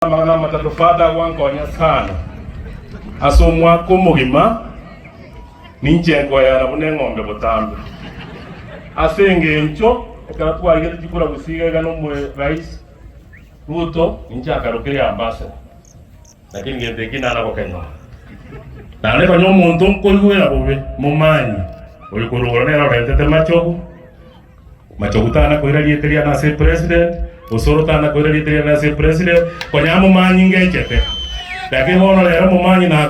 Magana matatu fada wankonya sana asomwa kumugima ninjengo ya nabune ngombe butambe asenge ncho ekara twari tukura gusiga gano mu rais Ruto ninjaka rokere ambasa lakini ngende kina na kokenya nane banyo muntu nkoywe abube mumanyi oyikurura nero rentete machogo tana koira lieteria na se president usoro tana koira lieteria na se president konyamo manyi ngechete lakini hono lero mumanyi na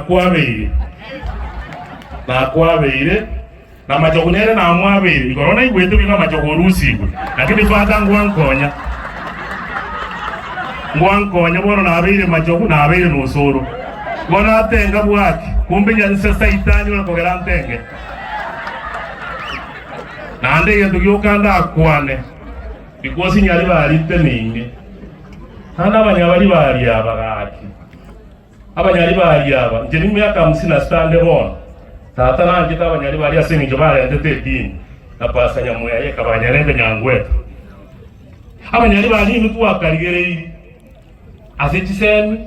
kwabeire na machogo nere na mwabeire ikorona igwete binga machogo rusigo lakini fata ngwankonya bono na abeire machogo na abeire nusoro bona atenga bwaki kumbe nyanse saitani wala kogera ntenge nande yendo gyokanda akwane because nyali bali teninge hana abanyabali bali abagati abanyali bali aba nje nimyaka 50 stande bona tata nanje tabanyali bali asenje bali ndete dini napasa nyamuya ye kabanyarende nyangweta abanyali bali mitu akaligere asichisemi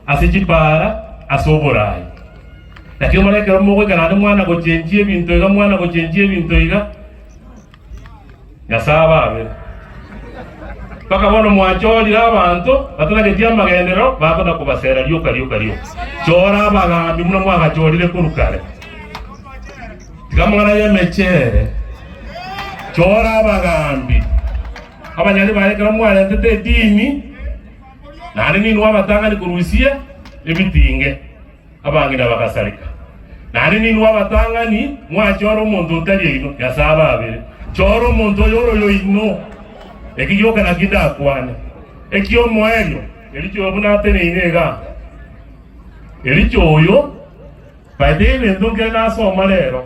asicipara asoborai lakini maleka mugwe kana mwana gochenjie bintu ega mwana gochenjie bintu ega Nyasaba abe paka bono mwacholi abantu batanagetia magendero bakona kubasera lyoka chora bagambi muno mwagacholire kurukare tikamwana yemechere chora bagambi abanyali bareka mwana tete dini nani ni nwa batanga ni kurusia ebitinge abangira bakasalika nani ni nwa batanga ni mwachoro muntu utali ino Nyasaba abe choro muntu yoro ino ekiyoka na kinda akwane ekiyo moelyo elicho obuna tene inega elicho oyo badebe ndonge na so malero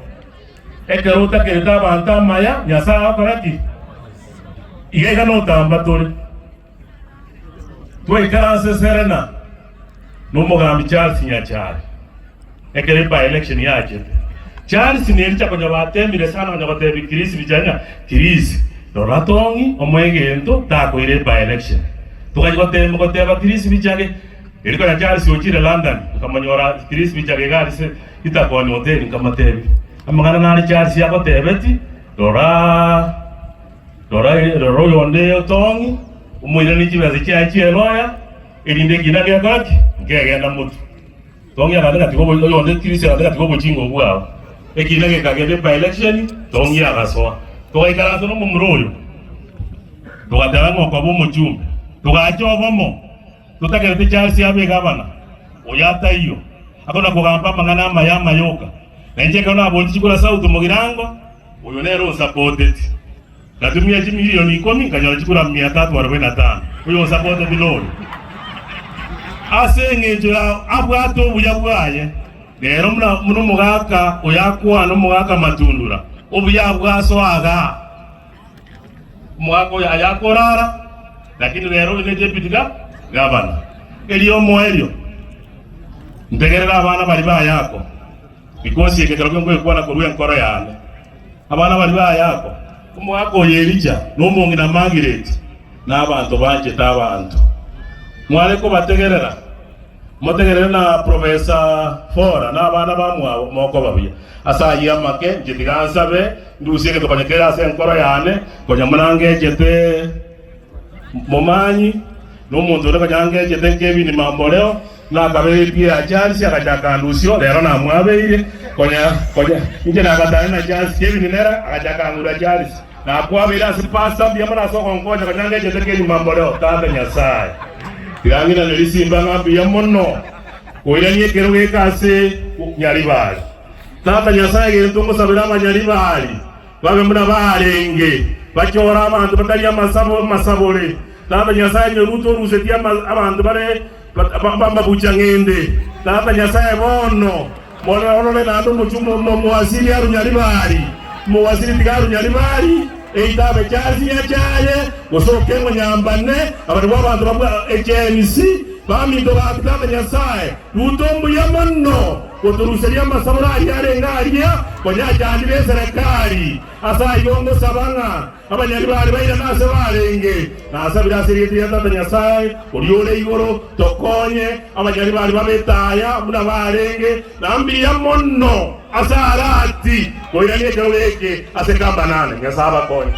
ekeruta kereta banta maya Nyasa akoraki igega no tamba tole toi karanse serena no mogambi Charles Nyachari ekere by election yaje Charles nelicha kwenye batemire sana kwenye batebi kirisi bijanya kirisi doratongi omwegento tako ile by election tukajikotemba koteba kirisi bijage iliko na Charles ochire London ukamanyora kirisi bijage gari se itakoni hotel nkamatebi amagana nani Charles yako tebeti dora yonde tongi umwile ni chibazi chachi loya ilinde kinage yakaki ngegenda mutu tongi abadaka tikobo yonde kirisi abadaka tikobo chingo bwao ekinage kagebe by election tongi agasoa toikaraso no mumroyo tugatanga kwa bo mujumbe tugachobomo tutakete Charles yabe gabana oyata iyo akona kugamba mangana mayama yoka nje kana bondi chikula sauti mugirango uyo nero supported natumia milioni 10 kanyala chikula 345 uyo supported lolo asenge jura abwato buyabwaye rero muno mugaka oyakwa no mugaka matundura obuyabwaso aga mwako yakorara lakini rero ile deputika gavana eliyo moelyo ntegerera abana bali bayako because yeketero ngo ekwana ko ruyenkoro yane abana bali bayako umwako yelija no mongi na Margaret na abantu banje tabantu mwale ko bategerera motegerera na Professor Fora na abana bamwa moko babuya asa yamake njitigansabe ndusike tokanyekera ase enkoro yane konya munange jete momanyi no muntu ule kanyange jete nkebi ni mamboleo na kabeli pia Charles akajaka ndusio lero na mwabeire konya nje na kadana na Charles kebi ni nera akajaka ngura Charles na kwabeira ase pastor bia mara soko nkonya kanyange jete kebi mamboleo tanda Nyasaye tirangira nelisimba ngambi ya monno koiranye keroge kase nyaribali tata Nyasaye ntungo sabira manyaribali babe muna barenge bachora abantu batali amasabore tata Nyasaye Ruto rusetia abantu bare bamba buchangende tata Nyasaye bono le nando muchumo muwasili arunyaribali muwasili tigaru nyaribali eitabe chazi ya chaye gosokengo nyambane abantu babwa HNC baminto bakitaba Nyasaye tutombuya mono kuturuseria masamurari yarengaria konyajandi be serikali asa igongo sabanga abanyari bari baira nase barenge nasa birasiriye yatata Nyasaye uriole igoro tokonye abanyari bari babetaya muna barenge nambiya mono asa arati koiranie kaweke asekamba nane Nyasaye bakonye